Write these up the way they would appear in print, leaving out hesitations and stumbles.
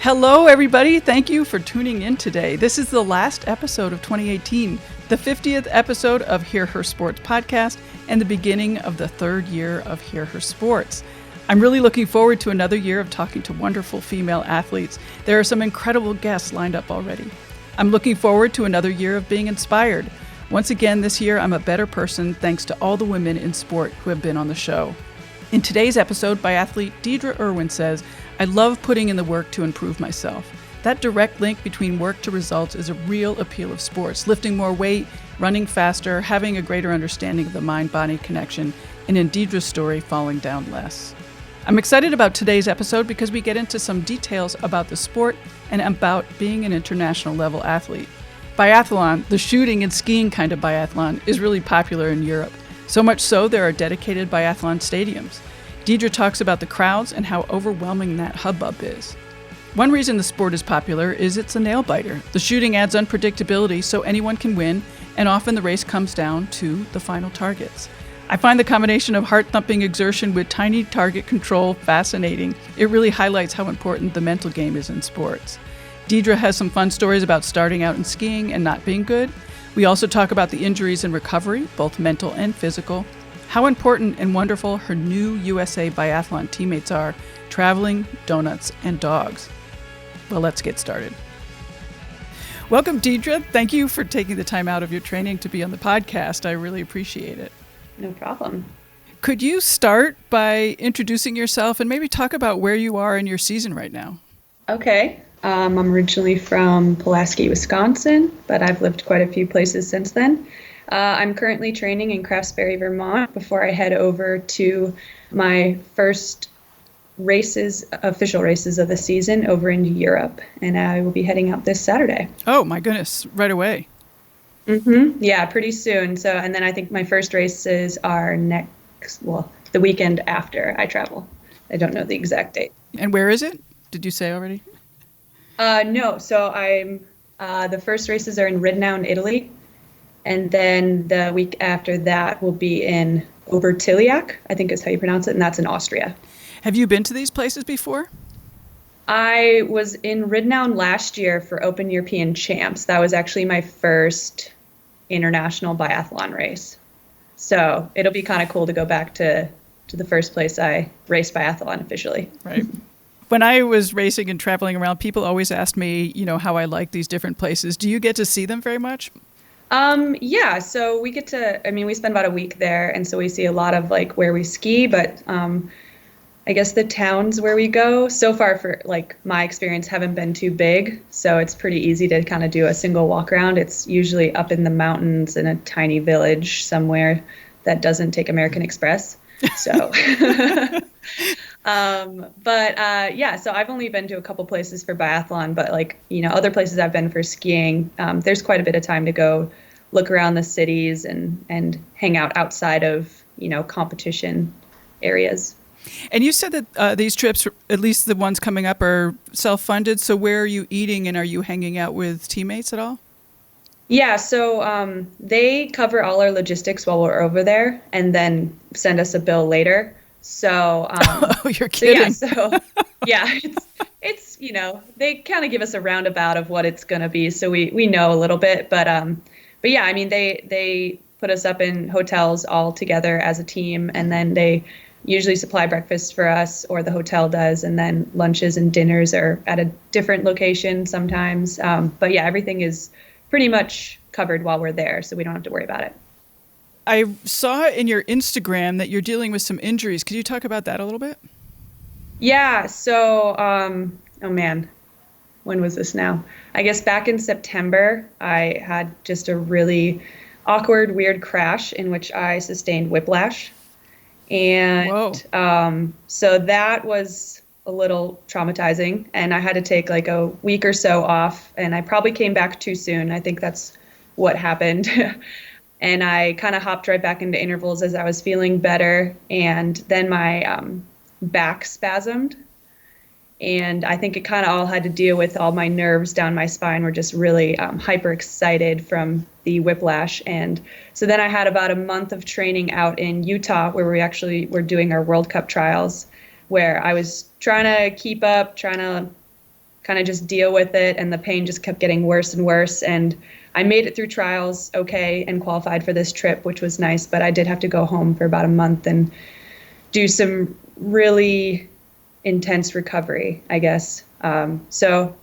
Hello, everybody. Thank you for tuning in today. This is the last episode of 2018, the 50th episode of Hear Her Sports podcast, and the beginning of the third year of Hear Her Sports. I'm really looking forward to another year of talking to wonderful female athletes. There are some incredible guests lined up already. I'm looking forward to another year of being inspired. Once again, this year, I'm a better person thanks to all the women in sport who have been on the show. In today's episode, Biathlete Deedra Irwin says, I love putting in the work to improve myself. That direct link between work to results is a real appeal of sports, lifting more weight, running faster, having a greater understanding of the mind-body connection, and in Deedra's story, falling down less. I'm excited about today's episode because we get into some details about the sport and about being an international level athlete. Biathlon, the shooting and skiing kind of biathlon, is really popular in Europe. So much so, there are dedicated biathlon stadiums. Deedra talks about the crowds and how overwhelming that hubbub is. One reason the sport is popular is it's a nail-biter. The shooting adds unpredictability so anyone can win, and often the race comes down to the final targets. I find the combination of heart-thumping exertion with tiny target control fascinating. It really highlights how important the mental game is in sports. Deedra has some fun stories about starting out in skiing and not being good. We also talk about the injuries and recovery, both mental and physical, how important and wonderful her new USA Biathlon teammates are, traveling, donuts, and dogs. Well, let's get started. Welcome, Deedra. Thank you for taking the time out of your training to be on the podcast. I really appreciate it. No problem. Could you start by introducing yourself and maybe talk about where you are in your season right now? Okay. I'm originally from Pulaski, Wisconsin, but I've lived quite a few places since then. I'm currently training in Craftsbury, Vermont, before I head over to my first official races of the season over into Europe, and I will be heading out this Saturday. Oh, my goodness, right away. Yeah, pretty soon. And then I think my first races are the weekend after I travel. I don't know the exact date. And where is it? Did you say already? No, so the first races are in Ridenown, Italy. And then the week after that will be in Obertiliac, I think is how you pronounce it, and that's in Austria. Have you been to these places before? I was in Ridenown last year for Open European Champs. That was actually my first international biathlon race. So it'll be kind of cool to go back to the first place I raced biathlon officially. Right. When I was racing and traveling around, people always asked me, how I like these different places. Do you get to see them very much? Yeah, so we we spend about a week there, and so we see a lot of where we ski, but I guess the towns where we go so far for my experience haven't been too big, so it's pretty easy to kind of do a single walk around. It's usually up in the mountains in a tiny village somewhere that doesn't take American Express. So, so I've only been to a couple places for biathlon, but other places I've been for skiing, there's quite a bit of time to go look around the cities and hang out outside of, competition areas. And you said that these trips, at least the ones coming up, are self-funded. So where are you eating, and are you hanging out with teammates at all? Yeah, so they cover all our logistics while we're over there and then send us a bill later. So oh, you're kidding. It's they kind of give us a roundabout of what it's going to be. So we know a little bit, but yeah, they put us up in hotels all together as a team, and then they usually supply breakfast for us, or the hotel does, and then lunches and dinners are at a different location sometimes. But yeah, everything is pretty much covered while we're there, so we don't have to worry about it. I saw in your Instagram that you're dealing with some injuries. Could you talk about that a little bit? Yeah, so, oh man, when was this now? I guess back in September, I had just a really awkward, weird crash in which I sustained whiplash. And so that was a little traumatizing, and I had to take a week or so off, and I probably came back too soon. I think that's what happened. And I kind of hopped right back into intervals as I was feeling better, and then my back spasmed, and I think it kind of all had to deal with all my nerves down my spine were just really hyper excited from the whiplash. And so then I had about a month of training out in Utah, where we actually were doing our World Cup trials, where I was trying to keep up, trying to kind of just deal with it. And the pain just kept getting worse and worse. And I made it through trials okay and qualified for this trip, which was nice. But I did have to go home for about a month and do some really intense recovery, I guess. So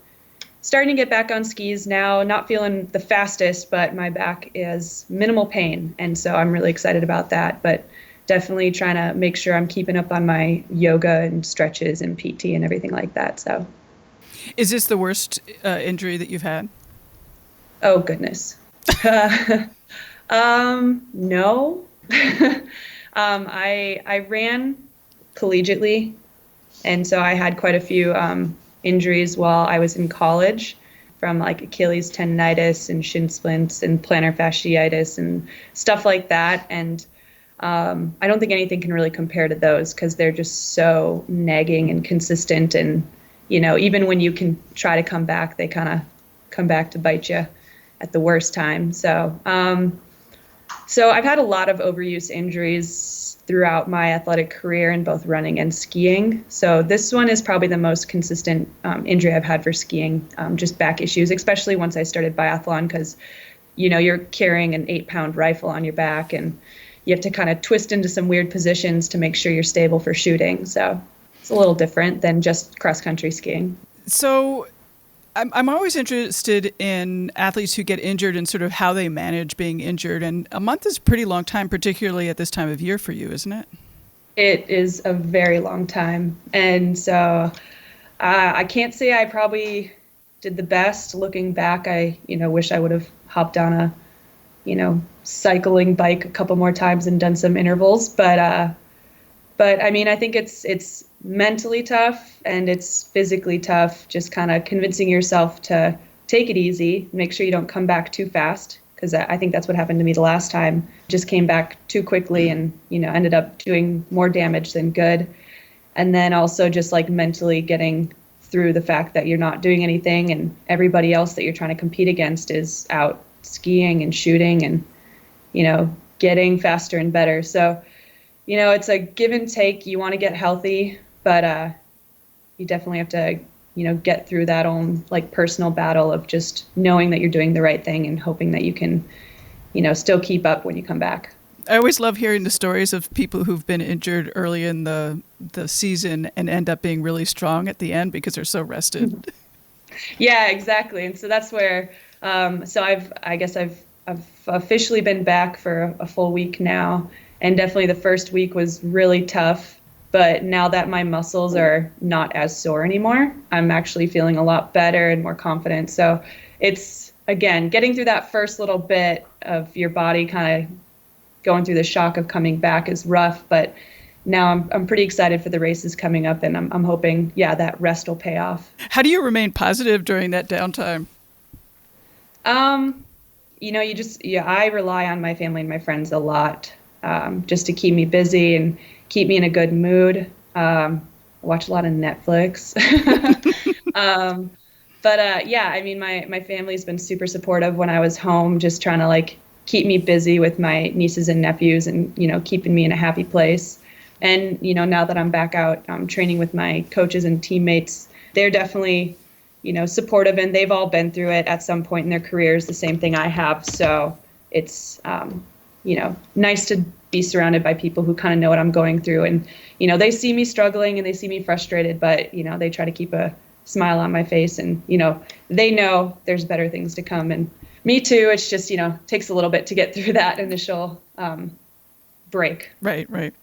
starting to get back on skis now, not feeling the fastest, but my back is minimal pain. And so I'm really excited about that. But definitely trying to make sure I'm keeping up on my yoga and stretches and PT and everything like that. So, is this the worst injury that you've had? Oh, goodness. No. I ran collegiately, and so I had quite a few injuries while I was in college, from like Achilles tendonitis and shin splints and plantar fasciitis and stuff like that. And I don't think anything can really compare to those because they're just so nagging and consistent. And, even when you can try to come back, they kind of come back to bite you at the worst time. So I've had a lot of overuse injuries throughout my athletic career in both running and skiing. So this one is probably the most consistent injury I've had for skiing, just back issues, especially once I started biathlon, because, you're carrying an 8-pound rifle on your back and you have to kind of twist into some weird positions to make sure you're stable for shooting. So it's a little different than just cross-country skiing. So I'm always interested in athletes who get injured and sort of how they manage being injured. And a month is a pretty long time, particularly at this time of year for you, isn't it? It is a very long time. And so I can't say I probably did the best. Looking back, I wish I would have hopped on a cycling bike a couple more times and done some intervals. But I mean, I think it's mentally tough and it's physically tough, just kind of convincing yourself to take it easy, make sure you don't come back too fast, because I think that's what happened to me the last time. Just came back too quickly and, ended up doing more damage than good. And then also just like mentally getting through the fact that you're not doing anything and everybody else that you're trying to compete against is out skiing and shooting and, getting faster and better. So, it's a give and take. You want to get healthy, but you definitely have to, get through that own like personal battle of just knowing that you're doing the right thing and hoping that you can, still keep up when you come back. I always love hearing the stories of people who've been injured early in the season and end up being really strong at the end because they're so rested. Yeah, exactly. And so that's where, I've officially been back for a full week now. And definitely the first week was really tough. But now that my muscles are not as sore anymore, I'm actually feeling a lot better and more confident. So it's, again, getting through that first little bit of your body kind of going through the shock of coming back is rough. But now I'm pretty excited for the races coming up, and I'm hoping, that rest will pay off. How do you remain positive during that downtime? I rely on my family and my friends a lot, just to keep me busy and keep me in a good mood. I watch a lot of Netflix. My family's been super supportive when I was home, just trying to like keep me busy with my nieces and nephews and, keeping me in a happy place. And, now that I'm back out training with my coaches and teammates, they're definitely, supportive, and they've all been through it at some point in their careers, the same thing I have. So it's, nice to be surrounded by people who kind of know what I'm going through. And, they see me struggling and they see me frustrated, but, they try to keep a smile on my face and, they know there's better things to come. And me too. It's just, takes a little bit to get through that initial break. Right.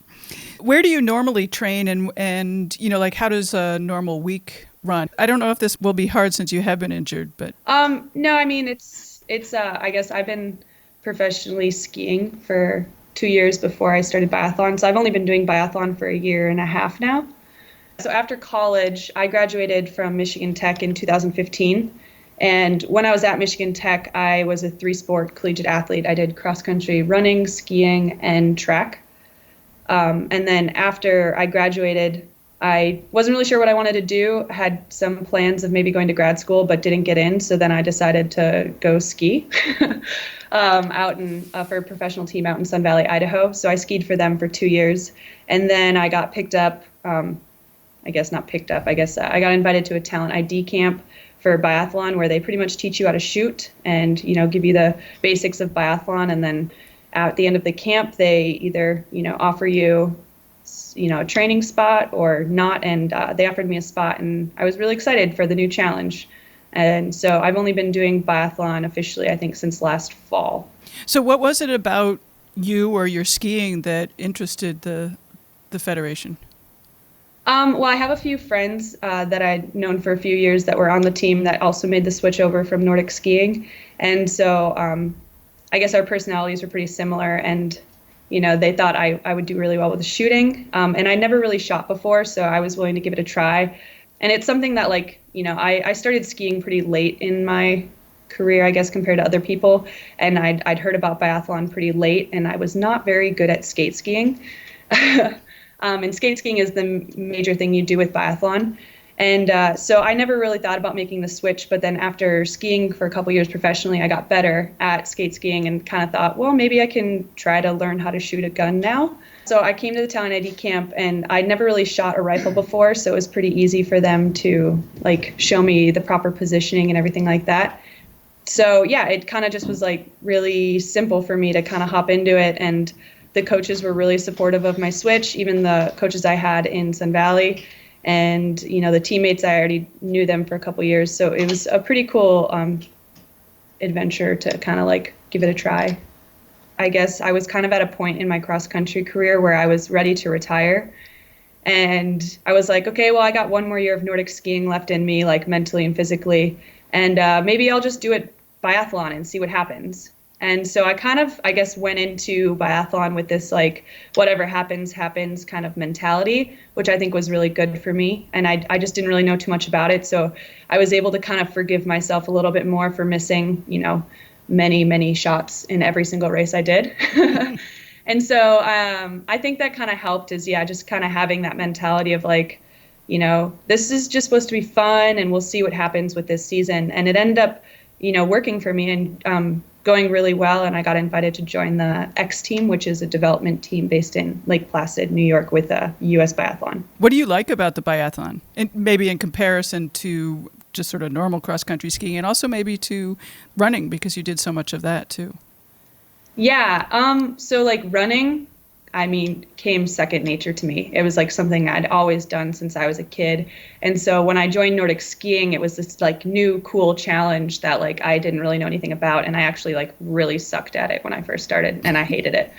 Where do you normally train and how does a normal week run? I don't know if this will be hard since you have been injured, but. No, I mean, it's I guess I've been professionally skiing for 2 years before I started biathlon. So I've only been doing biathlon for 1.5 years now. So after college, I graduated from Michigan Tech in 2015. And when I was at Michigan Tech, I was a 3-sport collegiate athlete. I did cross-country running, skiing, and track. And then after I graduated, I wasn't really sure what I wanted to do. I had some plans of maybe going to grad school, but didn't get in. So then I decided to go ski for a professional team out in Sun Valley, Idaho. So I skied for them for 2 years. And then I got picked up I guess not picked up. I guess I got invited to a talent ID camp for biathlon where they pretty much teach you how to shoot and, give you the basics of biathlon. And then at the end of the camp, they either, offer you, a training spot or not. And they offered me a spot, and I was really excited for the new challenge. And so I've only been doing biathlon officially, I think, since last fall. So what was it about you or your skiing that interested the federation? Well, I have a few friends that I'd known for a few years that were on the team that also made the switch over from Nordic skiing. And so I guess our personalities were pretty similar, and, they thought I would do really well with the shooting. And I never really shot before, so I was willing to give it a try. And it's something that, I started skiing pretty late in my career, I guess, compared to other people. And I'd heard about biathlon pretty late, and I was not very good at skate skiing. And skate skiing is the major thing you do with biathlon. And so I never really thought about making the switch. But then after skiing for a couple years professionally, I got better at skate skiing and kind of thought, well, maybe I can try to learn how to shoot a gun now. So I came to the talent ID camp, and I'd never really shot a rifle before. So it was pretty easy for them to show me the proper positioning and everything like that. So yeah, it kind of just was really simple for me to kind of hop into it. And the coaches were really supportive of my switch, even the coaches I had in Sun Valley. And, the teammates, I already knew them for a couple years. So it was a pretty cool adventure to kind of give it a try. I guess I was kind of at a point in my cross-country career where I was ready to retire. And I was like, okay, well, I got one more year of Nordic skiing left in me, mentally and physically. And maybe I'll just do it biathlon and see what happens. And so I kind of, I guess, went into biathlon with this whatever happens, happens kind of mentality, which I think was really good for me. And I just didn't really know too much about it. So I was able to kind of forgive myself a little bit more for missing, many, many shots in every single race I did. And so I think that kind of helped is, just kind of having that mentality of this is just supposed to be fun and we'll see what happens with this season. And it ended up, working for me and going really well, and I got invited to join the X team, which is a development team based in Lake Placid, New York, with a U.S. biathlon. What do you like about the biathlon? And maybe in comparison to just sort of normal cross-country skiing, and also maybe to running, because you did so much of that too. Yeah, so running, came second nature to me. It was something I'd always done since I was a kid. And so when I joined Nordic skiing, it was this new cool challenge that I didn't really know anything about. And I actually really sucked at it when I first started, and I hated it.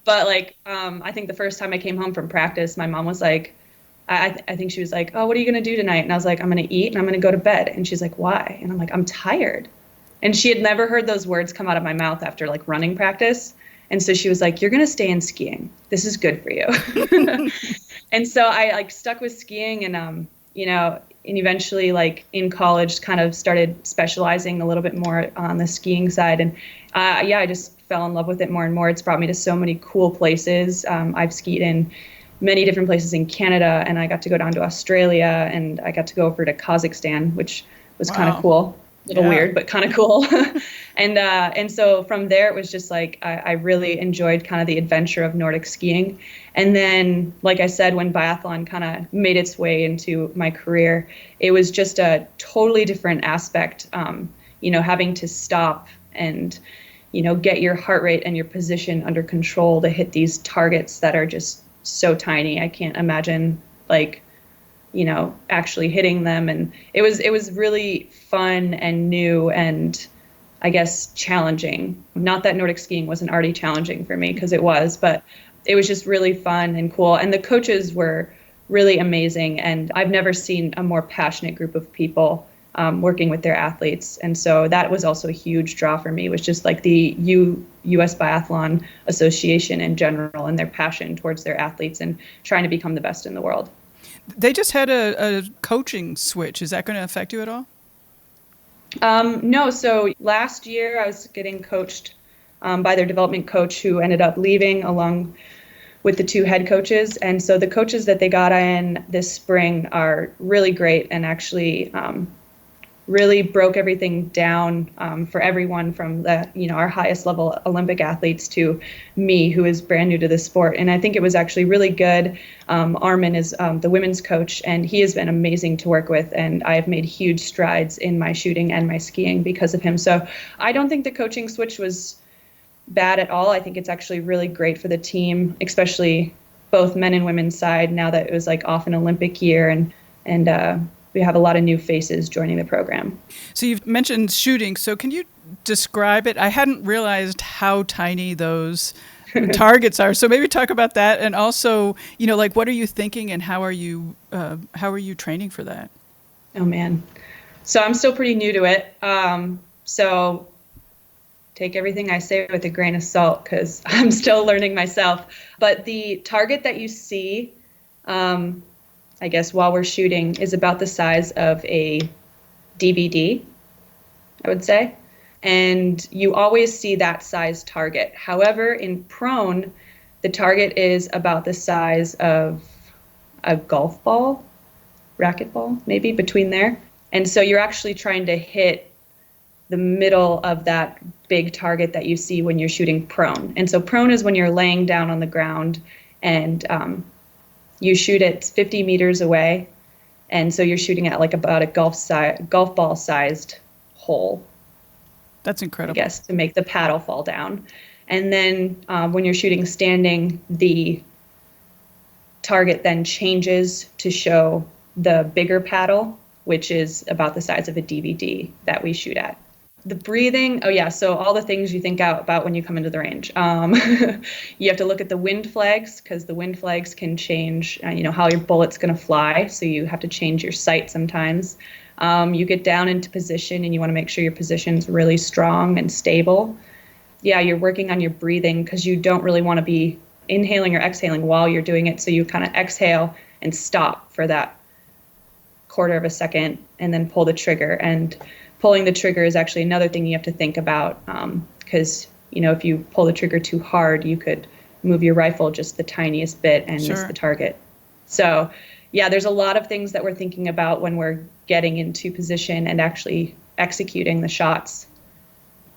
But I think the first time I came home from practice, my mom was I think she was oh, what are you going to do tonight? And I was I'm going to eat and I'm going to go to bed. And she's why? And I'm I'm tired. And she had never heard those words come out of my mouth after running practice. And so she was you're going to stay in skiing. This is good for you. And so I stuck with skiing and, and eventually in college kind of started specializing a little bit more on the skiing side. And I just fell in love with it more and more. It's brought me to so many cool places. I've skied in many different places in Canada, and I got to go down to Australia, and I got to go over to Kazakhstan, which was kind of cool. A little weird, but kind of cool. And so from there, it was just I really enjoyed kind of the adventure of Nordic skiing. And then, like I said, when biathlon kind of made its way into my career, it was just a totally different aspect, having to stop and, get your heart rate and your position under control to hit these targets that are just so tiny. I can't imagine actually hitting them. And it was really fun and new and I guess challenging. Not that Nordic skiing wasn't already challenging for me, because it was, but it was just really fun and cool. And the coaches were really amazing. And I've never seen a more passionate group of people working with their athletes. And so that was also a huge draw for me, was just the U.S. Biathlon Association in general and their passion towards their athletes and trying to become the best in the world. They just had a coaching switch. Is that going to affect you at all? No. So last year I was getting coached by their development coach, who ended up leaving along with the two head coaches. And so the coaches that they got in this spring are really great and actually really broke everything down for everyone from our highest level Olympic athletes to me, who is brand new to the sport. And I think it was actually really good. Armin is the women's coach, and he has been amazing to work with. And I have made huge strides in my shooting and my skiing because of him. So I don't think the coaching switch was bad at all. I think it's actually really great for the team, especially both men and women's side, now that it was like off an Olympic year, and we have a lot of new faces joining the program. So you've mentioned shooting. So can you describe it? I hadn't realized how tiny those targets are. So maybe talk about that. And also, like, what are you thinking and how are you training for that? Oh, man. So I'm still pretty new to it. So take everything I say with a grain of salt because I'm still learning myself. But the target that you see, I guess, while we're shooting is about the size of a DVD, I would say. And you always see that size target. However, in prone, the target is about the size of a golf ball, racquetball, maybe between there. And so you're actually trying to hit the middle of that big target that you see when you're shooting prone. And so prone is when you're laying down on the ground and you shoot it 50 meters away, and so you're shooting at like about a golf ball sized hole. That's incredible. I guess, to make the paddle fall down. And then when you're shooting standing, the target then changes to show the bigger paddle, which is about the size of a DVD that we shoot at. The breathing, so all the things you think about when you come into the range. You have to look at the wind flags because the wind flags can change, how your bullet's going to fly. So you have to change your sight sometimes. You get down into position and you want to make sure your position's really strong and stable. Yeah, you're working on your breathing because you don't really want to be inhaling or exhaling while you're doing it. So you kind of exhale and stop for that quarter of a second and then pull the trigger. And pulling the trigger is actually another thing you have to think about because, if you pull the trigger too hard, you could move your rifle just the tiniest bit and miss the target. So, yeah, there's a lot of things that we're thinking about when we're getting into position and actually executing the shots.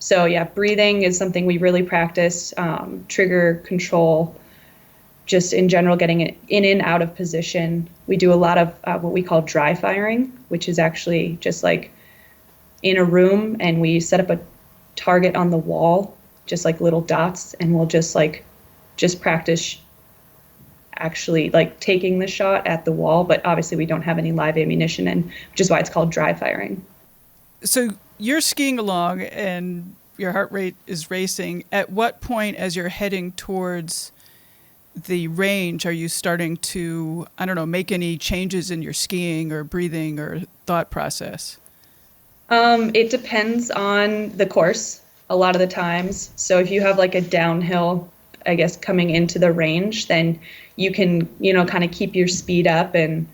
So, yeah, breathing is something we really practice, trigger control, just in general getting it in and out of position. We do a lot of what we call dry firing, which is actually just like in a room and we set up a target on the wall, just like little dots, and we'll just practice actually like taking the shot at the wall, but obviously we don't have any live ammunition, and which is why it's called dry firing. So you're skiing along and your heart rate is racing. At what point, as you're heading towards the range, are you starting to, make any changes in your skiing or breathing or thought process? It depends on the course a lot of the times. So if you have like a downhill, I guess, coming into the range, then you can, kind of keep your speed up and,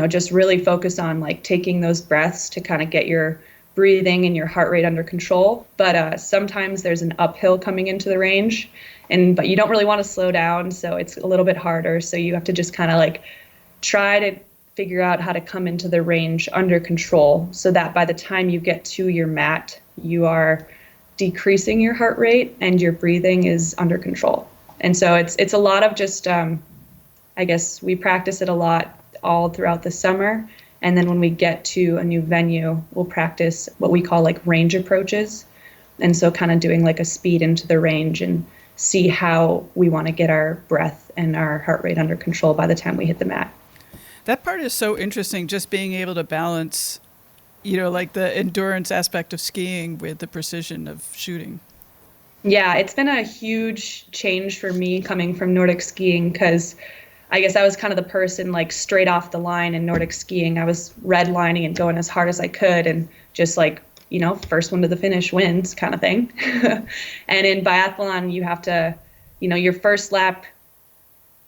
just really focus on like taking those breaths to kind of get your breathing and your heart rate under control. But sometimes there's an uphill coming into the range, but you don't really want to slow down. So it's a little bit harder. So you have to just kind of like try to figure out how to come into the range under control so that by the time you get to your mat, you are decreasing your heart rate and your breathing is under control. And so it's a lot of just, I guess we practice it a lot all throughout the summer. And then when we get to a new venue, we'll practice what we call like range approaches. And so kind of doing like a speed into the range and see how we want to get our breath and our heart rate under control by the time we hit the mat. That part is so interesting, just being able to balance, like the endurance aspect of skiing with the precision of shooting. Yeah, it's been a huge change for me coming from Nordic skiing because I guess I was kind of the person like straight off the line in Nordic skiing. I was redlining and going as hard as I could and just like, first one to the finish wins kind of thing. And in biathlon, you have to, your first lap,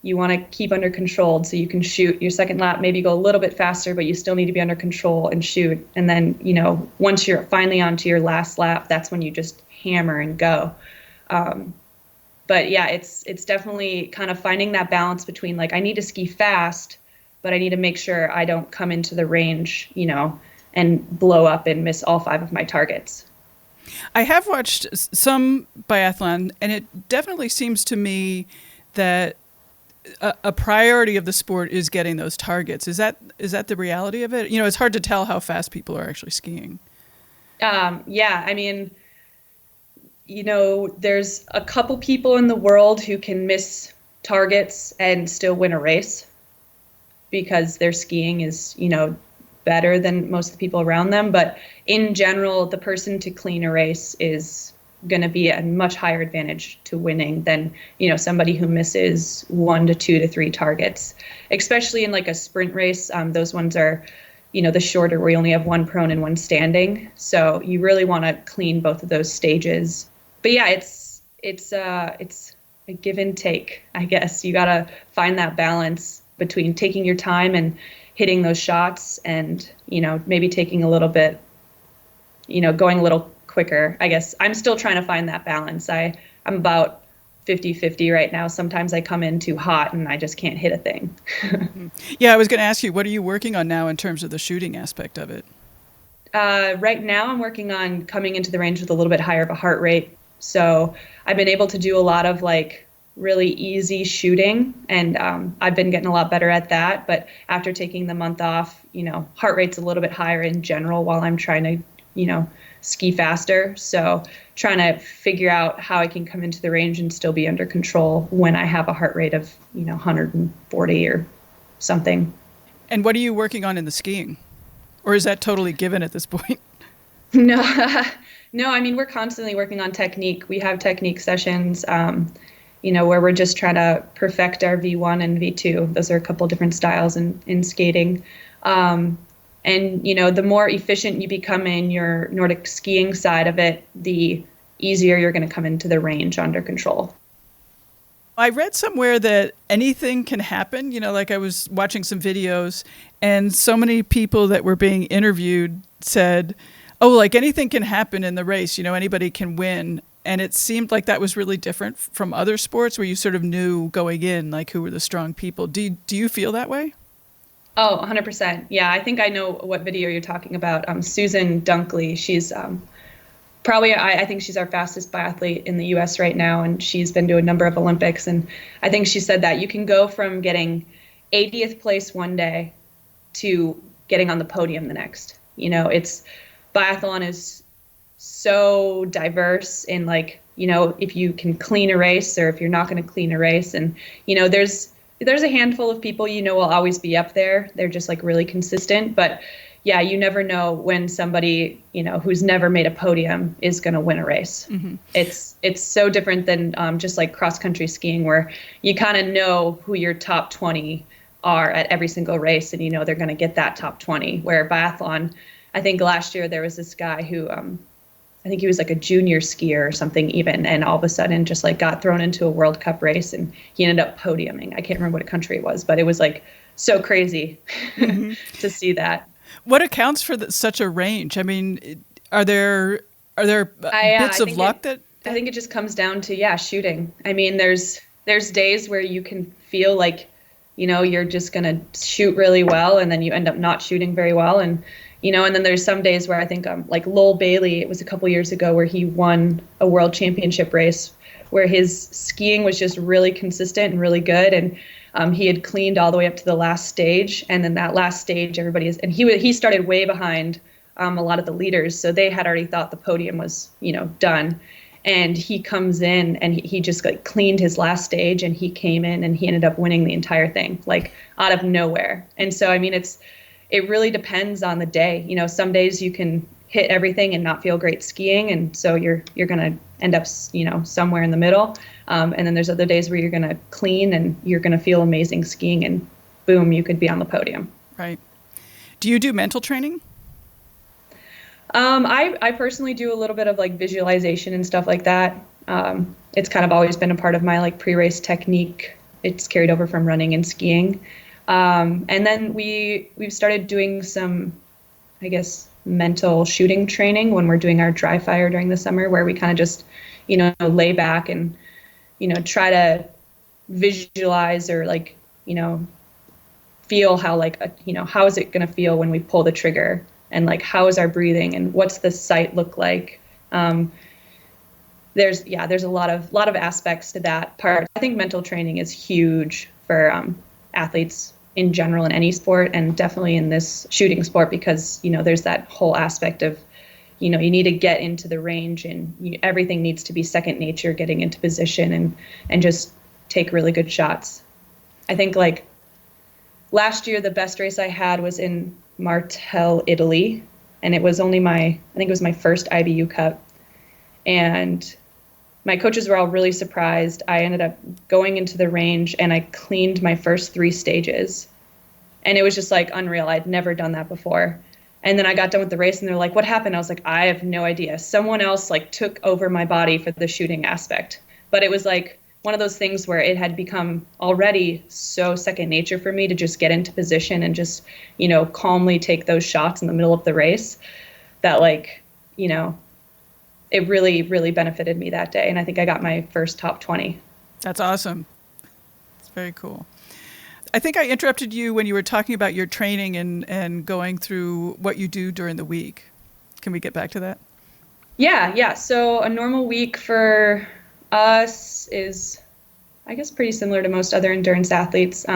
you want to keep under control so you can shoot. Your second lap, maybe go a little bit faster, but you still need to be under control and shoot. And then, once you're finally onto your last lap, that's when you just hammer and go. But yeah, it's definitely kind of finding that balance between like, I need to ski fast, but I need to make sure I don't come into the range, and blow up and miss all 5 of my targets. I have watched some biathlon, and it definitely seems to me that a priority of the sport is getting those targets. Is that the reality of it? It's hard to tell how fast people are actually skiing. Yeah, I mean, there's a couple people in the world who can miss targets and still win a race because their skiing is, better than most of the people around them. But in general, the person to clean a race is going to be a much higher advantage to winning than, somebody who misses 1 to 2 to 3 targets, especially in like a sprint race. Those ones are, the shorter where you only have 1 prone and 1 standing. So you really want to clean both of those stages. But yeah, it's a give and take, I guess. You got to find that balance between taking your time and hitting those shots and, maybe taking a little bit, going a little quicker. I guess I'm still trying to find that balance. I'm about 50-50 right now. Sometimes I come in too hot and I just can't hit a thing. Yeah, I was going to ask you, what are you working on now in terms of the shooting aspect of it? Right now I'm working on coming into the range with a little bit higher of a heart rate. So I've been able to do a lot of like really easy shooting, and I've been getting a lot better at that. But after taking the month off, heart rate's a little bit higher in general while I'm trying to, ski faster. So trying to figure out how I can come into the range and still be under control when I have a heart rate of, 140 or something. And what are you working on in the skiing? Or is that totally given at this point? No, no, I mean, we're constantly working on technique. We have technique sessions, where we're just trying to perfect our V1 and V2. Those are a couple different styles in skating. And, the more efficient you become in your Nordic skiing side of it, the easier you're going to come into the range under control. I read somewhere that anything can happen. Like I was watching some videos and so many people that were being interviewed said, oh, like anything can happen in the race. Anybody can win. And it seemed like that was really different from other sports where you sort of knew going in, like who were the strong people. Do you feel that way? Oh, 100%. Yeah, I think I know what video you're talking about. Susan Dunkley, she's probably, I think she's our fastest biathlete in the U.S. right now, and she's been to a number of Olympics. And I think she said that you can go from getting 80th place one day to getting on the podium the next. Biathlon is so diverse in if you can clean a race or if you're not going to clean a race. And, there's a handful of people, will always be up there. They're just really consistent. But yeah, you never know when somebody, who's never made a podium is going to win a race. Mm-hmm. It's so different than just like cross country skiing where you kind of know who your top 20 are at every single race and they're going to get that top 20. Where biathlon, I think last year there was this guy who I think he was like a junior skier or something even, and all of a sudden just got thrown into a World Cup race and he ended up podiuming. I can't remember what country it was, but it was so crazy mm-hmm. to see that. What accounts for such a range? I mean, are there bits of luck that? I think it just comes down to shooting. I mean, there's days where you can feel like, you're just gonna shoot really well, and then you end up not shooting very well, and then there's some days where I think like Lowell Bailey, it was a couple years ago where he won a world championship race where his skiing was just really consistent and really good. And he had cleaned all the way up to the last stage. And then that last stage, he started way behind a lot of the leaders. So they had already thought the podium was, done. And he comes in and he just cleaned his last stage and he came in and he ended up winning the entire thing, out of nowhere. And so, I mean, it really depends on the day. Some days you can hit everything and not feel great skiing, and so you're going to end up, somewhere in the middle. And then there's other days where you're going to clean and you're going to feel amazing skiing, and boom, you could be on the podium. Right. Do you do mental training? I personally do a little bit of visualization and stuff like that. It's kind of always been a part of my pre-race technique. It's carried over from running and skiing. And then we've started doing some, I guess, mental shooting training when we're doing our dry fire during the summer, where we kind of just, lay back and, try to visualize or feel how how is it going to feel when we pull the trigger and like how is our breathing and what's the sight look like. There's a lot of aspects to that part. I think mental training is huge for athletes in general in any sport, and definitely in this shooting sport, because there's that whole aspect of you need to get into the range, and everything needs to be second nature, getting into position and just take really good shots. I think like last year, the best race I had was in Martel, Italy, and it was only I think it was my first IBU Cup. And my coaches were all really surprised. I ended up going into the range and I cleaned my first 3 stages. And it was just like unreal. I'd never done that before. And then I got done with the race and they're like, what happened? I was like, I have no idea. Someone else like took over my body for the shooting aspect. But it was like one of those things where it had become already so second nature for me to just get into position and just, calmly take those shots in the middle of the race, that like, it really, really benefited me that day. And I think I got my first top 20. That's awesome. It's very cool. I think I interrupted you when you were talking about your training and going through what you do during the week. Can we get back to that? Yeah. So a normal week for us is, I guess, pretty similar to most other endurance athletes.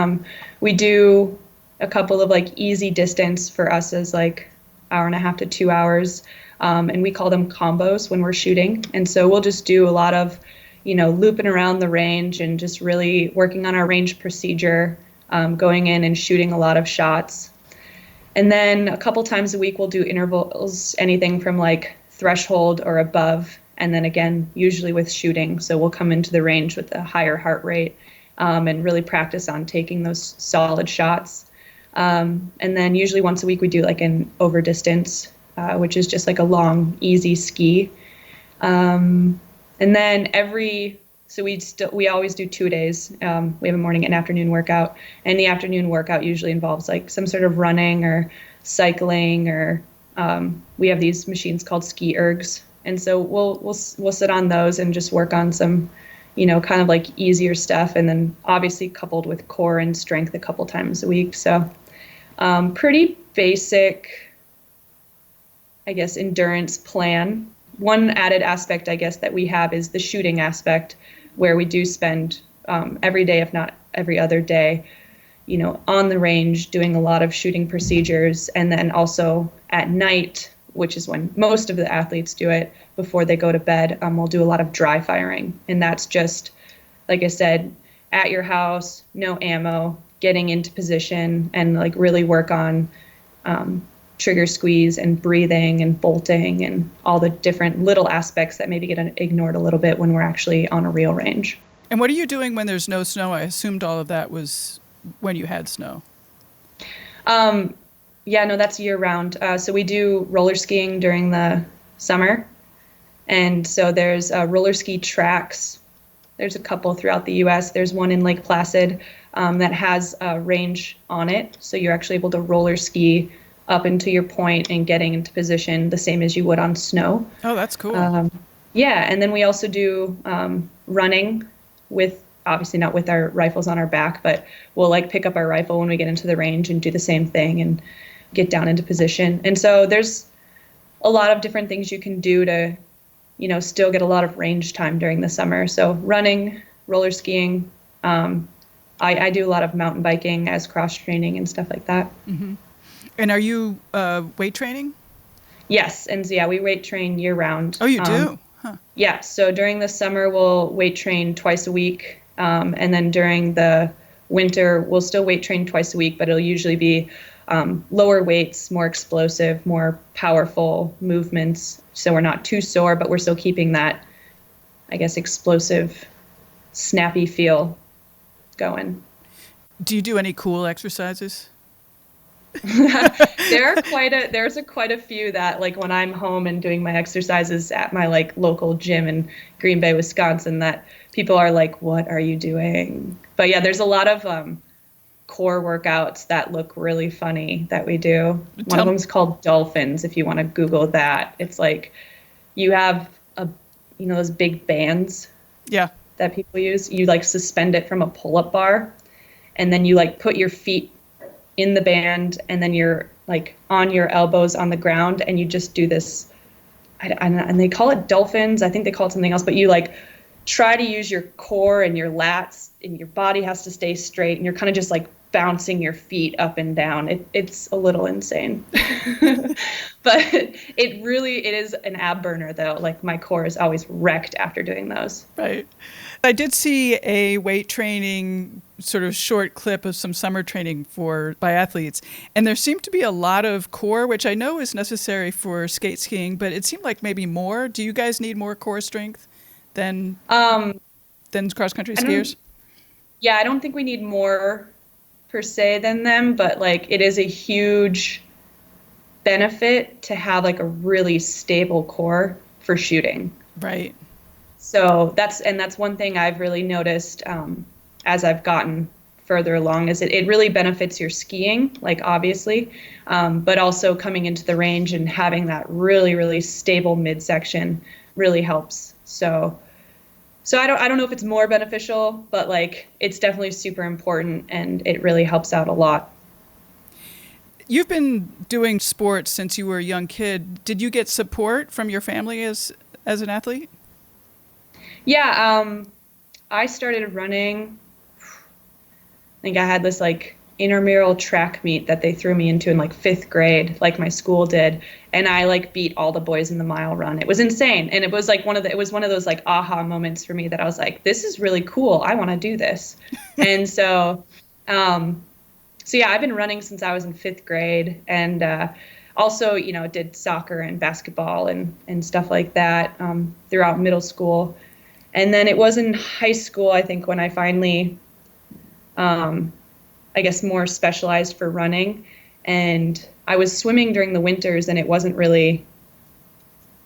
We do a couple of like easy distance for us as like 1.5 to 2 hours. And we call them combos when we're shooting. And so we'll just do a lot of, looping around the range and just really working on our range procedure, going in and shooting a lot of shots. And then a couple times a week, we'll do intervals, anything from like threshold or above. And then again, usually with shooting. So we'll come into the range with a higher heart rate and really practice on taking those solid shots. And then usually once a week, we do like an over distance, which is just like a long, easy ski. And then we always do 2 days. We have a morning and afternoon workout, and the afternoon workout usually involves like some sort of running or cycling, or we have these machines called ski ergs. And so we'll sit on those and just work on some, kind of like easier stuff. And then obviously coupled with core and strength a couple times a week. So pretty basic, I guess, endurance plan. One added aspect, I guess, that we have is the shooting aspect, where we do spend every day, if not every other day, on the range doing a lot of shooting procedures. And then also at night, which is when most of the athletes do it before they go to bed, we'll do a lot of dry firing. And that's just, like I said, at your house, no ammo, getting into position and like really work on trigger squeeze and breathing and bolting and all the different little aspects that maybe get ignored a little bit when we're actually on a real range. And what are you doing when there's no snow? I assumed all of that was when you had snow. Yeah, no, that's year round. So we do roller skiing during the summer. And so there's roller ski tracks. There's a couple throughout the U.S. There's one in Lake Placid that has a range on it. So you're actually able to roller ski up into your point and getting into position the same as you would on snow. Oh, that's cool. Yeah, and then we also do running with, obviously not with our rifles on our back, but we'll like pick up our rifle when we get into the range and do the same thing and get down into position. And so there's a lot of different things you can do to, still get a lot of range time during the summer. So running, roller skiing, I do a lot of mountain biking as cross training and stuff like that. Mm-hmm. And are you weight training? Yes. And so, yeah, we weight train year round. Oh, you do? Huh. Yeah. So during the summer, we'll weight train twice a week. And then during the winter, we'll still weight train twice a week, but it'll usually be lower weights, more explosive, more powerful movements. So we're not too sore, but we're still keeping that, I guess, explosive, snappy feel going. Do you do any cool exercises? There's quite a few that, like, when I'm home and doing my exercises at my like local gym in Green Bay, Wisconsin, that people are like, what are you doing? But yeah, there's a lot of core workouts that look really funny that we do. One of them is called dolphins. If you want to Google that, it's like you have those big bands that people use. You like suspend it from a pull-up bar, and then you like put your feet in the band, and then your like on your elbows on the ground, and you just do this, and they call it dolphins. I think they call it something else, but you like try to use your core and your lats, and your body has to stay straight, and you're kind of just like bouncing your feet up and down. It's a little insane. But it is an ab burner though. Like my core is always wrecked after doing those. Right. I did see a weight training sort of short clip of some summer training for biathletes, and there seemed to be a lot of core, which I know is necessary for skate skiing, but it seemed like maybe more. Do you guys need more core strength than cross country skiers? Yeah, I don't think we need more per se than them, but like it is a huge benefit to have like a really stable core for shooting. Right. So that's one thing I've really noticed as I've gotten further along, is it really benefits your skiing, like obviously, but also coming into the range and having that really, really stable midsection really helps. So I don't know if it's more beneficial, but like it's definitely super important, and it really helps out a lot. You've been doing sports since you were a young kid. Did you get support from your family as an athlete? Yeah, I started running. I think I had this like intramural track meet that they threw me into in like 5th grade, like my school did, and I like beat all the boys in the mile run. It was insane, and it was like one of those like aha moments for me that I was like, this is really cool. I want to do this. And so yeah, I've been running since I was in 5th grade, and also, did soccer and basketball and stuff like that throughout middle school. And then it was in high school, I think, when I finally, I guess, more specialized for running. And I was swimming during the winters, and it wasn't really,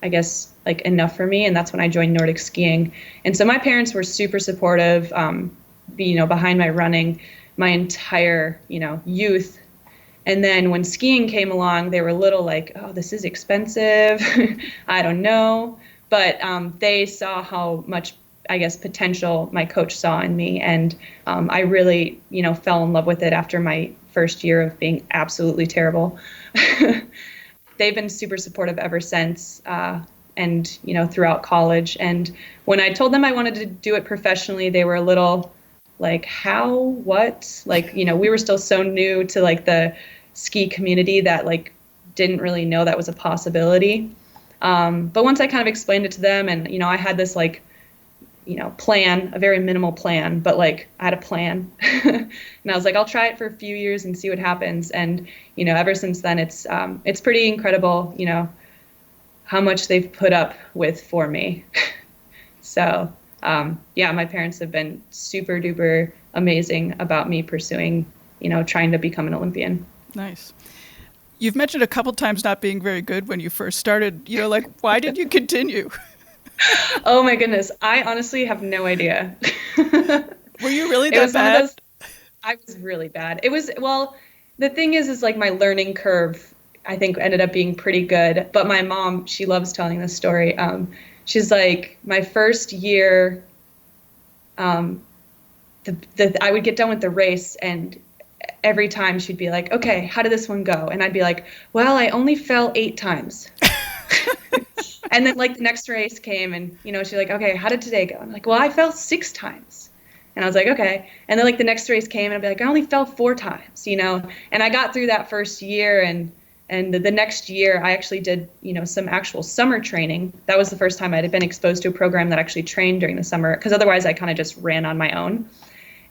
I guess, like enough for me. And that's when I joined Nordic skiing. And so my parents were super supportive, behind my running my entire, youth. And then when skiing came along, they were a little like, oh, this is expensive. I don't know. But they saw how much, I guess, potential my coach saw in me. And I really, fell in love with it after my first year of being absolutely terrible. They've been super supportive ever since, and, throughout college. And when I told them I wanted to do it professionally, they were a little like, how, what? Like, we were still so new to like the ski community that like didn't really know that was a possibility. But once I kind of explained it to them, and, I had this like, plan, a very minimal plan, but like I had a plan. And I was like, I'll try it for a few years and see what happens. And, ever since then, it's pretty incredible, how much they've put up with for me. So, yeah, my parents have been super duper amazing about me pursuing, trying to become an Olympian. Nice. You've mentioned a couple times not being very good when you first started. Like, why did you continue? Oh my goodness. I honestly have no idea. Were you really that bad? I was really bad. It was, well, the thing is like my learning curve, I think, ended up being pretty good. But my mom, she loves telling this story. She's like, my first year, I would get done with the race, and every time she'd be like, okay, how did this one go? And I'd be like, well, I only fell 8 times. And then like the next race came, and, she's like, okay, how did today go? I'm like, well, I fell 6 times. And I was like, okay. And then like the next race came, and I'd be like, I only fell 4 times, and I got through that first year, and the next year I actually did, some actual summer training. That was the first time I had been exposed to a program that actually trained during the summer, because otherwise I kind of just ran on my own.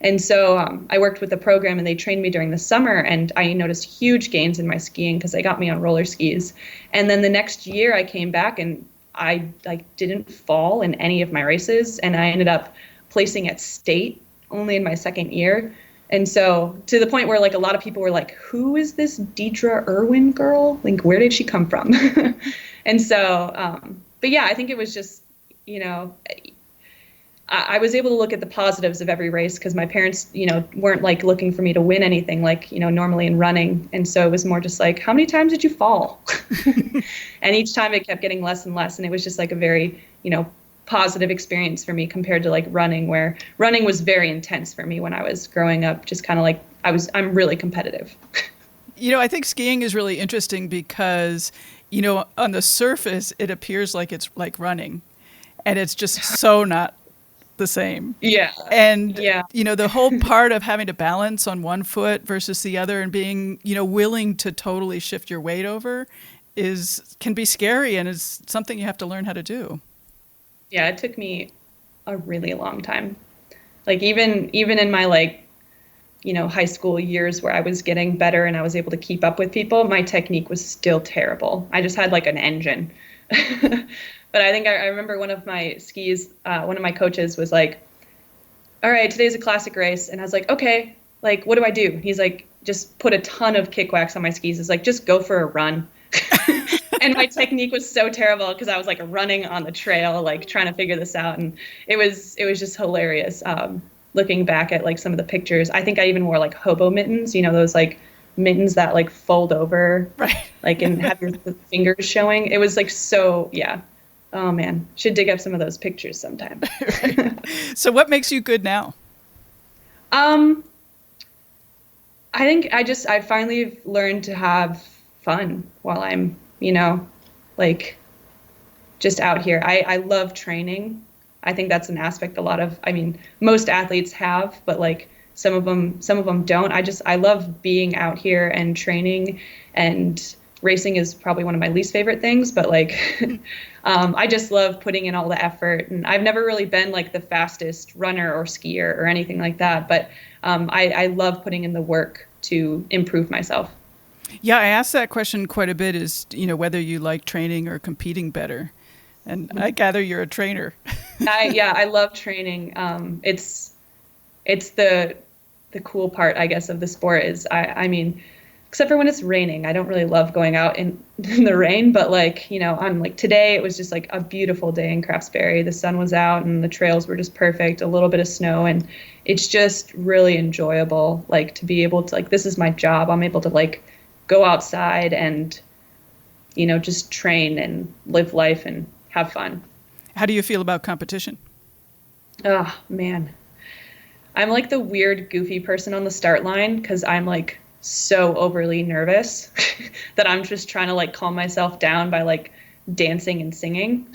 And so I worked with the program, and they trained me during the summer, and I noticed huge gains in my skiing because they got me on roller skis. And then the next year I came back, and I didn't fall in any of my races, and I ended up placing at state only in my 2nd year. And so to the point where like a lot of people were like, who is this Deedra Irwin girl? Like, where did she come from? And so, but yeah, I think it was just, I was able to look at the positives of every race, because my parents, weren't like looking for me to win anything like, normally in running. And so it was more just like, how many times did you fall? And each time it kept getting less and less. And it was just like a very, positive experience for me compared to like running, where running was very intense for me when I was growing up, just kind of like I'm really competitive. I think skiing is really interesting because, on the surface, it appears like it's like running, and it's just so not the same. Yeah. And, Yeah. the whole part of having to balance on one foot versus the other and being, willing to totally shift your weight over can be scary and is something you have to learn how to do. Yeah, it took me a really long time. Like even in my high school years where I was getting better and I was able to keep up with people, my technique was still terrible. I just had like an engine. But I think I remember one of my skis, one of my coaches was like, all right, today's a classic race. And I was like, okay, like, what do I do? He's like, just put a ton of kick wax on my skis. It's like, just go for a run. And my technique was so terrible because I was like running on the trail, like trying to figure this out. And it was just hilarious. Looking back at like some of the pictures, I think I even wore like hobo mittens, those like mittens that like fold over, right? Like and have your fingers showing. It was like so, yeah. Oh man, should dig up some of those pictures sometime. Right. So what makes you good now? I think I finally learned to have fun while I'm, like just out here. I love training. I think that's an aspect most athletes have, but like some of them don't. I love being out here and training, and racing is probably one of my least favorite things, but like, I just love putting in all the effort. And I've never really been like the fastest runner or skier or anything like that, but I love putting in the work to improve myself. Yeah, I asked that question quite a bit is, whether you like training or competing better. And I gather you're a trainer. I love training. It's the cool part, I guess, of the sport is I mean, except for when it's raining. I don't really love going out in the rain, but like, on like today, it was just like a beautiful day in Craftsbury. The sun was out and the trails were just perfect, a little bit of snow. And it's just really enjoyable, like to be able to like, this is my job. I'm able to like go outside and, just train and live life and have fun. How do you feel about competition? Oh man. I'm like the weird, goofy person on the start line because I'm like so overly nervous that I'm just trying to like calm myself down by like dancing and singing.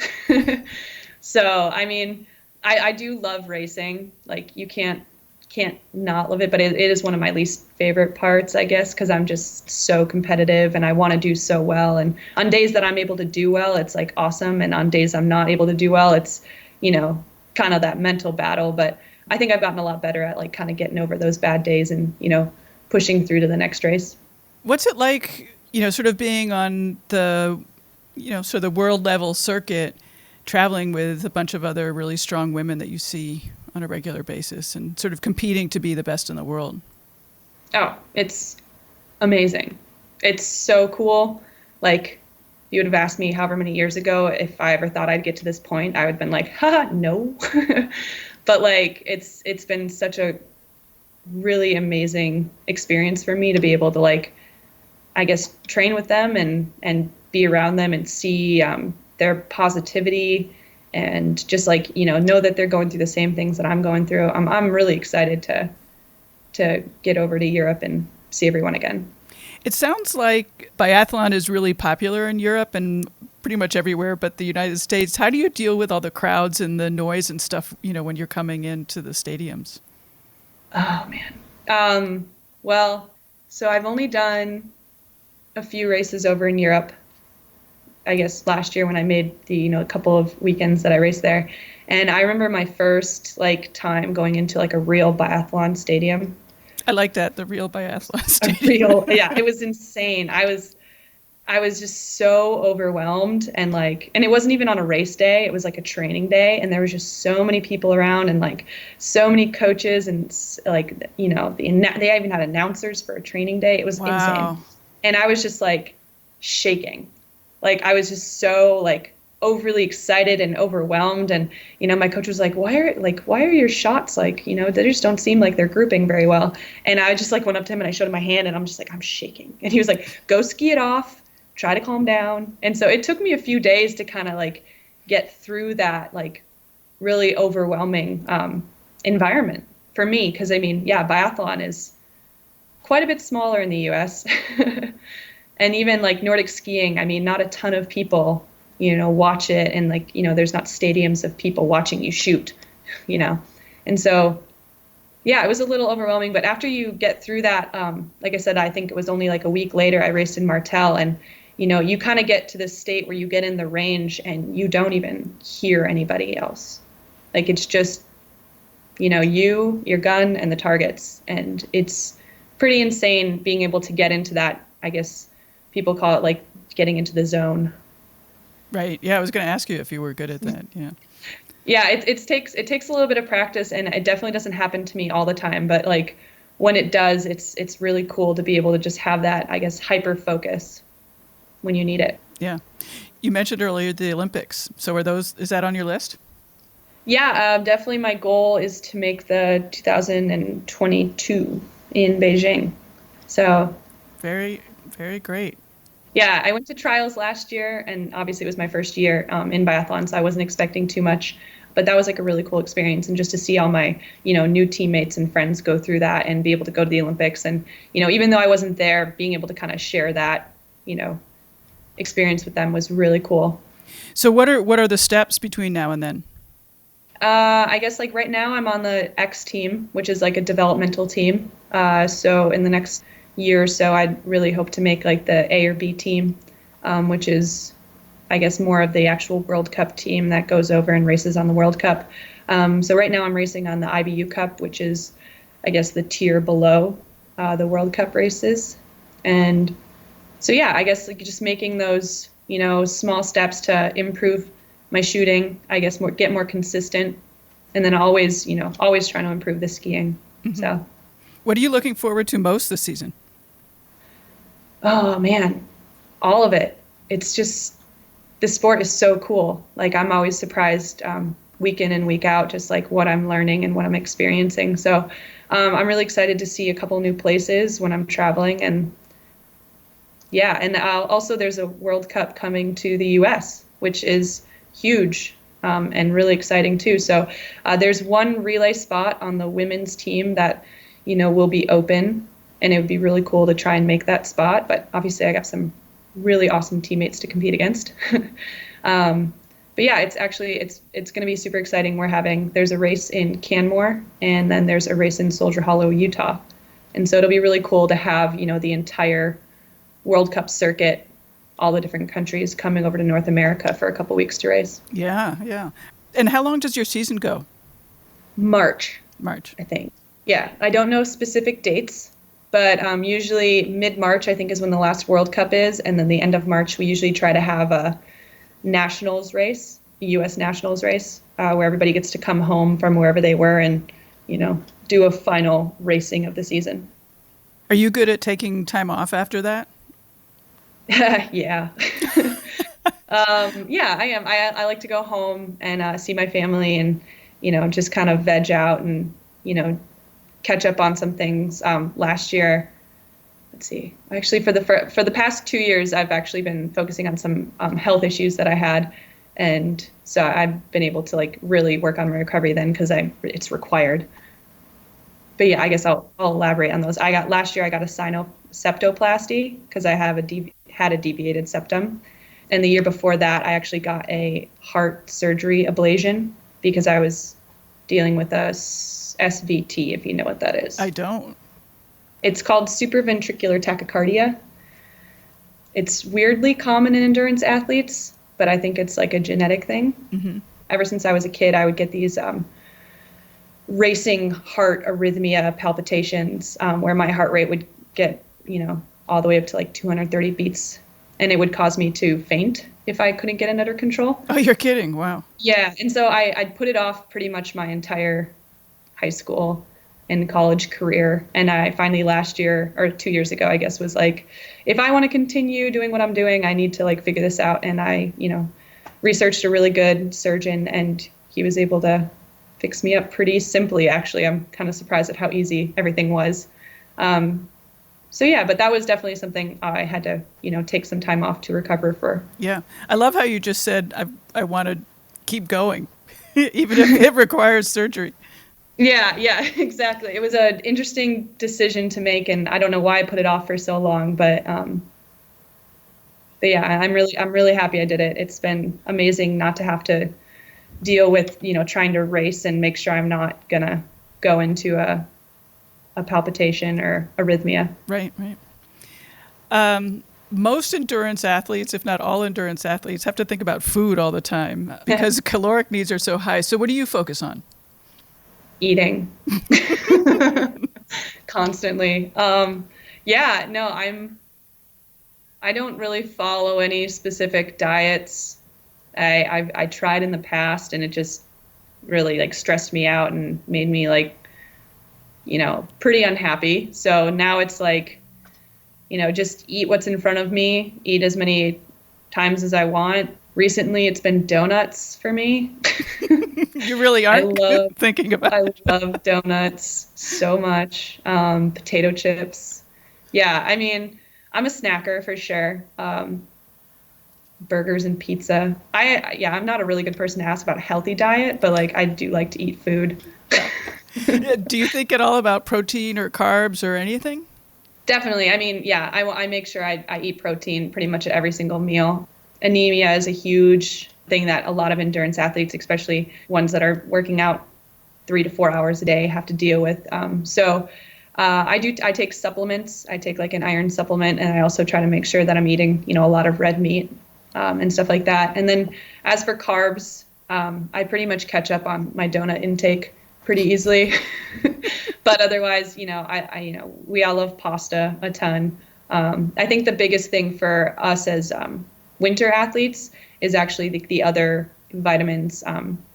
So, I mean, I do love racing. Like you can't not love it, but it is one of my least favorite parts, I guess, because I'm just so competitive and I want to do so well. And on days that I'm able to do well, it's like awesome. And on days I'm not able to do well, it's, kind of that mental battle. But I think I've gotten a lot better at like kind of getting over those bad days and, pushing through to the next race. What's it like, sort of being on the, sort of the world level circuit, traveling with a bunch of other really strong women that you see on a regular basis and sort of competing to be the best in the world? Oh, it's amazing. It's so cool. Like you would have asked me however many years ago if I ever thought I'd get to this point, I would have been like, haha, no. But like, it's been such a really amazing experience for me to be able to like, I guess, train with them and be around them and see their positivity and just like, know that they're going through the same things that I'm going through. I'm really excited to get over to Europe and see everyone again. It sounds like biathlon is really popular in Europe and pretty much everywhere but the United States. How do you deal with all the crowds and the noise and stuff, when you're coming into the stadiums? Oh, man. Well, so I've only done a few races over in Europe. I guess last year when I made the, a couple of weekends that I raced there. And I remember my first like time going into like a real biathlon stadium. I like that, the real biathlon stadium. Yeah, it was insane. I was just so overwhelmed and it wasn't even on a race day. It was like a training day. And there was just so many people around and like so many coaches and like, they even had announcers for a training day. It was insane. And I was just like shaking. Like I was just so like overly excited and overwhelmed. And, my coach was like, why are your shots like, they just don't seem like they're grouping very well. And I just like went up to him and I showed him my hand and I'm just like, I'm shaking. And he was like, go ski it off, try to calm down. And so it took me a few days to kind of like get through that like really overwhelming environment for me. Cause biathlon is quite a bit smaller in the US. And even like Nordic skiing, I mean, not a ton of people, watch it. And like, there's not stadiums of people watching you shoot, you know. And so, yeah, it was a little overwhelming. But after you get through that, like I said, I think it was only like a week later I raced in Martel. And, you kind of get to this state where you get in the range and you don't even hear anybody else. Like it's just, your gun and the targets. And it's pretty insane being able to get into that. I guess people call it like getting into the zone. Right. Yeah, I was going to ask you if you were good at that. Yeah. Yeah, it takes a little bit of practice, and it definitely doesn't happen to me all the time. But like when it does, it's really cool to be able to just have that, I guess, hyper focus when you need it. Yeah. You mentioned earlier the Olympics. So is that on your list? Yeah, definitely. My goal is to make the 2022 in Beijing. So very, very great. Yeah, I went to trials last year, and obviously it was my first year in biathlon, so I wasn't expecting too much. But that was like a really cool experience, and just to see all my, new teammates and friends go through that and be able to go to the Olympics, and even though I wasn't there, being able to kind of share that, experience with them was really cool. So what are the steps between now and then? I guess like right now I'm on the X team, which is like a developmental team. So in the next year or so, I'd really hope to make like the A or B team, which is, I guess, more of the actual World Cup team that goes over and races on the World Cup. So right now I'm racing on the IBU Cup, which is, I guess, the tier below the World Cup races. And so, yeah, I guess like just making those, small steps to improve my shooting, I guess, get more consistent, and then always trying to improve the skiing. Mm-hmm. So what are you looking forward to most this season? Oh, man, all of it. It's just, the sport is so cool. Like, I'm always surprised week in and week out, just like what I'm learning and what I'm experiencing. So I'm really excited to see a couple new places when I'm traveling. And yeah, and also there's a World Cup coming to the US, which is huge and really exciting too. So there's one relay spot on the women's team that, will be open. And it would be really cool to try and make that spot. But obviously I got some really awesome teammates to compete against. But yeah, it's going to be super exciting. There's a race in Canmore, and then there's a race in Soldier Hollow, Utah. And so it'll be really cool to have, the entire World Cup circuit, all the different countries coming over to North America for a couple weeks to race. Yeah, yeah. And how long does your season go? March, I think. Yeah, I don't know specific dates. But usually mid-March, I think, is when the last World Cup is. And then the end of March, we usually try to have a nationals race, a U.S. nationals race, where everybody gets to come home from wherever they were and, do a final racing of the season. Are you good at taking time off after that? Yeah. Yeah, I am. I like to go home and see my family and, just kind of veg out and, catch up on some things. Last year, let's see, actually for the past 2 years, I've actually been focusing on some health issues that I had. And so I've been able to like really work on my recovery then because it's required. But yeah, I guess I'll elaborate on those. Last year I got a septoplasty because I had a deviated septum. And the year before that, I actually got a heart surgery ablation because I was dealing with a SVT, if you know what that is. I don't. It's called supraventricular tachycardia. It's weirdly common in endurance athletes, but I think it's like a genetic thing. Mm-hmm. Ever since I was a kid, I would get these racing heart arrhythmia palpitations where my heart rate would get, all the way up to like 230 beats. And it would cause me to faint if I couldn't get it under control. Oh, you're kidding. Wow. Yeah. And so I'd put it off pretty much my entire high school and college career. And I finally last year or 2 years ago, I guess, was like, if I want to continue doing what I'm doing, I need to like figure this out. And I, researched a really good surgeon and he was able to fix me up pretty simply. Actually, I'm kind of surprised at how easy everything was. So yeah, but that was definitely something I had to, take some time off to recover for. Yeah. I love how you just said, I want to keep going, even if it requires surgery. Yeah, exactly. It was an interesting decision to make, and I don't know why I put it off for so long, but yeah, I'm really happy I did it. It's been amazing not to have to deal with, trying to race and make sure I'm not gonna go into a palpitation or arrhythmia. Right, right. Most endurance athletes, if not all endurance athletes, have to think about food all the time because caloric needs are so high. So, what do you focus on? Eating constantly. Yeah, no, I don't really follow any specific diets. I tried in the past and it just really like stressed me out and made me like, pretty unhappy. So now it's like, just eat what's in front of me, eat as many times as I want. Recently, it's been donuts for me. You really aren't thinking about it. I love donuts so much. Potato chips. Yeah, I mean, I'm a snacker for sure. Burgers and pizza. I'm not a really good person to ask about a healthy diet, but like I do like to eat food. So. Yeah, do you think at all about protein or carbs or anything? Definitely. I mean, yeah, I make sure I eat protein pretty much at every single meal. Anemia is a huge thing that a lot of endurance athletes, especially ones that are working out 3 to 4 hours a day, have to deal with. I take supplements. I take like an iron supplement, and I also try to make sure that I'm eating, a lot of red meat and stuff like that. And then as for carbs, I pretty much catch up on my donut intake pretty easily. But otherwise, we all love pasta a ton. I think the biggest thing for us as winter athletes is actually the other vitamins,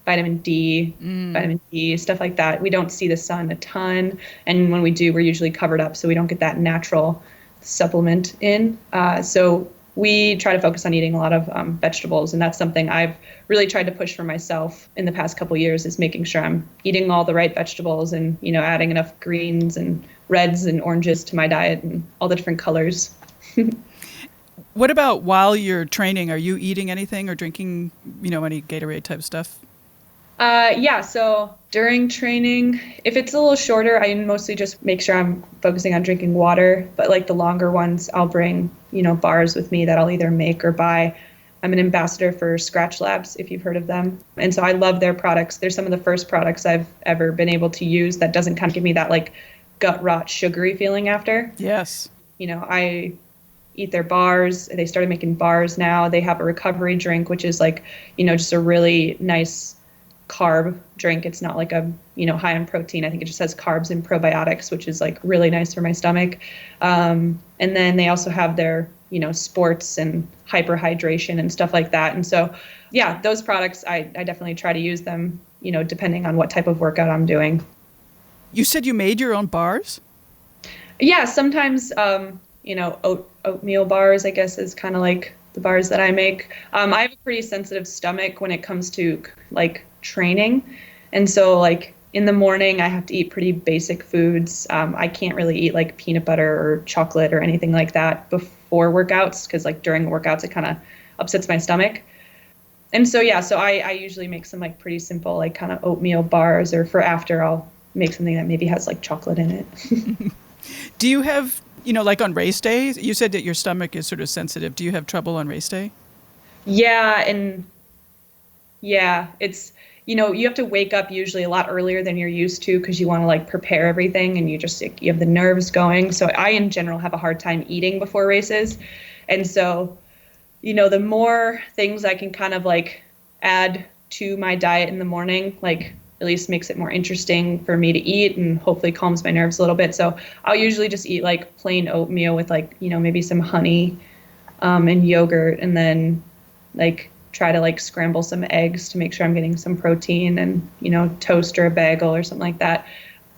vitamin D, stuff like that. We don't see the sun a ton. And when we do, we're usually covered up, so we don't get that natural supplement in. So we try to focus on eating a lot of vegetables, and that's something I've really tried to push for myself in the past couple of years, is making sure I'm eating all the right vegetables and, adding enough greens and reds and oranges to my diet and all the different colors. What about while you're training? Are you eating anything or drinking, any Gatorade type stuff? Yeah, so during training, if it's a little shorter, I mostly just make sure I'm focusing on drinking water. But like the longer ones, I'll bring, bars with me that I'll either make or buy. I'm an ambassador for Scratch Labs, if you've heard of them. And so I love their products. They're some of the first products I've ever been able to use that doesn't kind of give me that like gut rot sugary feeling after. Yes. I eat their bars. They started making bars now. They have a recovery drink, which is like, just a really nice carb drink. It's not like a, high in protein. I think it just has carbs and probiotics, which is like really nice for my stomach. And then they also have their, sports and hyperhydration and stuff like that. And so, yeah, those products, I definitely try to use them, depending on what type of workout I'm doing. You said you made your own bars? Yeah, sometimes, oatmeal bars, I guess, is kind of like the bars that I make. I have a pretty sensitive stomach when it comes to like training. And so like in the morning, I have to eat pretty basic foods. I can't really eat like peanut butter or chocolate or anything like that before workouts, because like during workouts, it kind of upsets my stomach. And so, yeah, so I usually make some like pretty simple, like kind of oatmeal bars, or for after I'll make something that maybe has like chocolate in it. Do you have, like on race days, you said that your stomach is sort of sensitive. Do you have trouble on race day? Yeah. And yeah, it's, you have to wake up usually a lot earlier than you're used to, because you want to like prepare everything, and you have the nerves going. So I, in general, have a hard time eating before races. And so, the more things I can kind of like add to my diet in the morning, like at least makes it more interesting for me to eat and hopefully calms my nerves a little bit. So I'll usually just eat like plain oatmeal with like, maybe some honey and yogurt, and then like try to like scramble some eggs to make sure I'm getting some protein, and, toast or a bagel or something like that.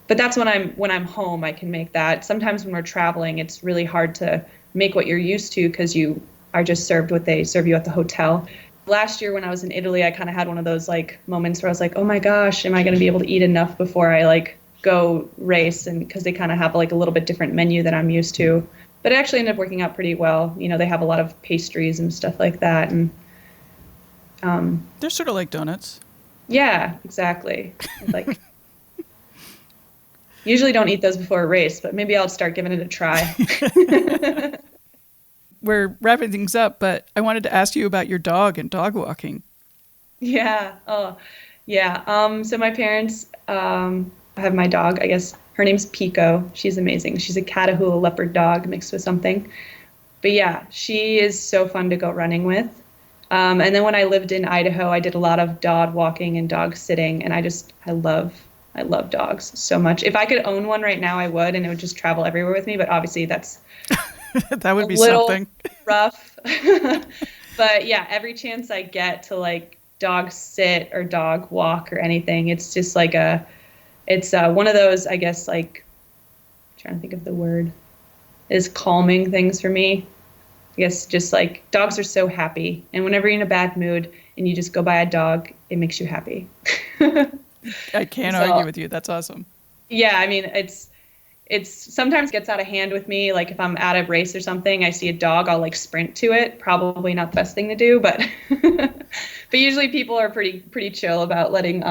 But that's when I'm home, I can make that. Sometimes when we're traveling, it's really hard to make what you're used to, because you are just served what they serve you at the hotel. Last year when I was in Italy, I kind of had one of those like moments where I was like, oh my gosh, am I going to be able to eat enough before I like go race? And because they kind of have like a little bit different menu than I'm used to. But it actually ended up working out pretty well. They have a lot of pastries and stuff like that. And they're sort of like donuts. Yeah, exactly. Like Usually don't eat those before a race, but maybe I'll start giving it a try. We're wrapping things up, but I wanted to ask you about your dog and dog walking. Yeah. Oh, yeah. So my parents have my dog. I guess her name's Pico. She's amazing. She's a Catahoula leopard dog mixed with something. But yeah, she is so fun to go running with. And then when I lived in Idaho, I did a lot of dog walking and dog sitting, and I love dogs so much. If I could own one right now, I would, and it would just travel everywhere with me. But obviously, that's that would be a little something rough. But yeah, every chance I get to like dog sit or dog walk or anything, it's just like it's one of those, I guess, like, I'm trying to think of the word, is calming things for me. I guess just like dogs are so happy, and whenever you're in a bad mood and you just go by a dog, it makes you happy. I can't argue with you. That's awesome. Yeah, I mean, it's sometimes gets out of hand with me. Like if I'm at a race or something, I see a dog, I'll like sprint to it. Probably not the best thing to do, but but usually people are pretty chill about letting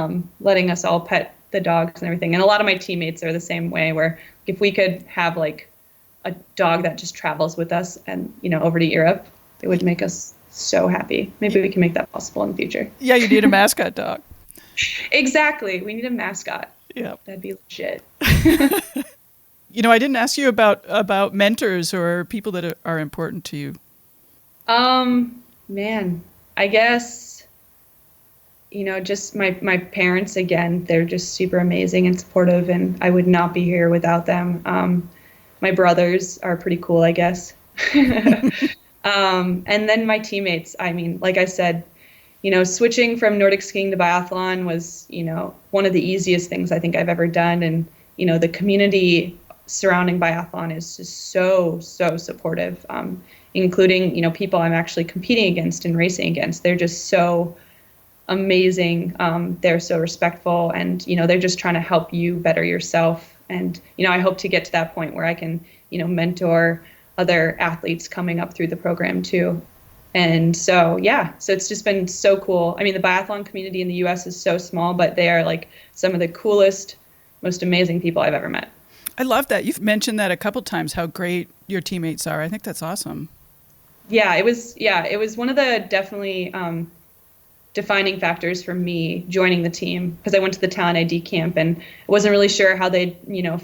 us all pet the dogs and everything. And a lot of my teammates are the same way, where if we could have like a dog that just travels with us and, over to Europe, it would make us so happy. Maybe we can make that possible in the future. Yeah, you need a mascot dog. Exactly. We need a mascot. Yeah. That'd be legit. I didn't ask you about mentors or people that are important to you. Man, I guess, just my parents, again, they're just super amazing and supportive, and I would not be here without them. My brothers are pretty cool, I guess. And then my teammates, I mean, like I said, switching from Nordic skiing to biathlon was, one of the easiest things I think I've ever done. And, the community surrounding biathlon is just so supportive, including, people I'm actually competing against and racing against. They're just so amazing. They're so respectful, and, they're just trying to help you better yourself. And, I hope to get to that point where I can, mentor other athletes coming up through the program too. And so, yeah, so it's just been so cool. I mean, the biathlon community in the US is so small, but they are like some of the coolest, most amazing people I've ever met. I love that. You've mentioned that a couple times, how great your teammates are. I think that's awesome. Yeah, it was one of the definitely defining factors for me joining the team, because I went to the talent ID camp and I wasn't really sure how they'd,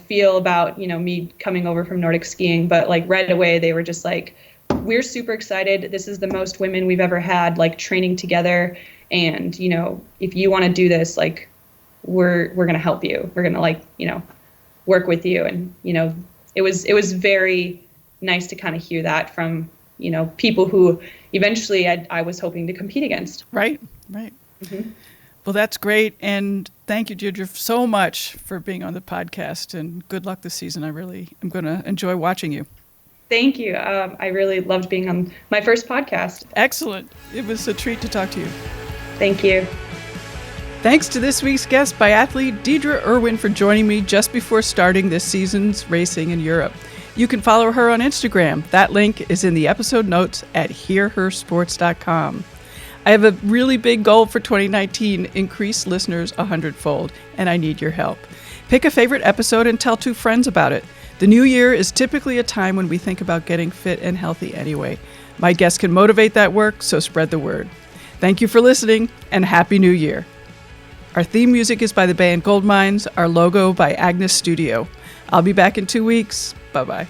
feel about, me coming over from Nordic skiing. But like right away, they were just like, we're super excited. This is the most women we've ever had, like, training together. And, if you want to do this, like, we're going to help you. We're going to, like, work with you. And, it was very nice to kind of hear that from, people who eventually I was hoping to compete against. Right. Mm-hmm. Well, that's great. And thank you, Deedra, so much for being on the podcast, and good luck this season. I really am going to enjoy watching you. Thank you. I really loved being on my first podcast. Excellent. It was a treat to talk to you. Thank you. Thanks to this week's guest, biathlete Deedra Irwin, for joining me just before starting this season's racing in Europe. You can follow her on Instagram. That link is in the episode notes at hearhersports.com. I have a really big goal for 2019, increase listeners 100-fold, and I need your help. Pick a favorite episode and tell 2 friends about it. The new year is typically a time when we think about getting fit and healthy anyway. My guests can motivate that work, so spread the word. Thank you for listening, and Happy New Year. Our theme music is by the band Goldmines, our logo by Agnes Studio. I'll be back in 2 weeks. Bye-bye.